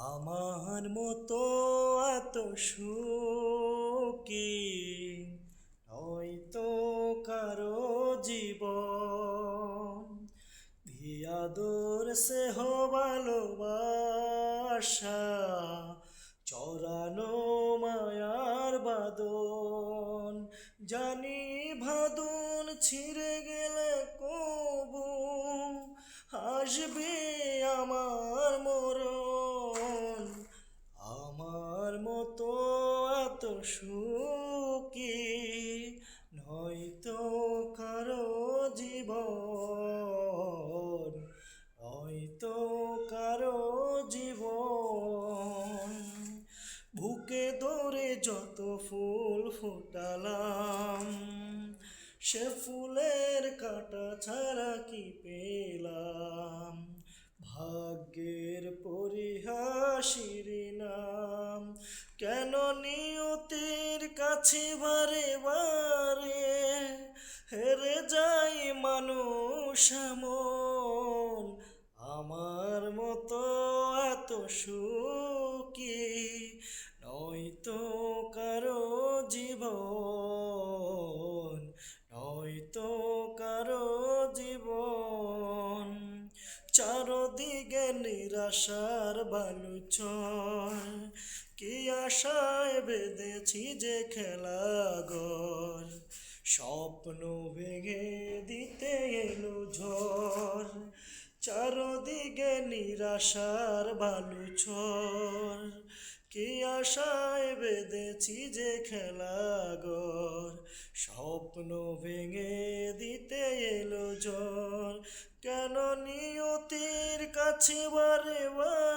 আমার মতো এত সুখী হয়তো কারো জীবন দিয়াদর স্নেহ ভালোবাসা চরানো মায়ার বাদন জানি ভাদন ছিঁড়ে গেলে কবু আসবে আমার মরণ আমার মতো এত সুখী নয়তো কারো জীবন হয়তো কারো জীবন বুকে ধরে যত ফুল ফোটালাম সে ফুলের কাঁটা ছাড়া কি পেলাম ভাগ্যের পরিহাসির নাম কেন নিয়তির কাছে বারে বারে হেরে যাই মানুষ এমন আমার মতো এত সুখী নয়তো কারো জীবন নয়তো কারো জীবন চারদিকে নিরাশার বালুচর কি আশায় বেঁধেছি যে খেলাঘর স্বপ্ন ভেঙে দিতে এলো ঝড় চারদিকে নিরাশার বালুচর কি আশায় বেঁধেছি যে খেলাঘর স্বপ্ন ভেঙে দিতে এলো ঝড় কেন নিয়তির কাছে বারে বারে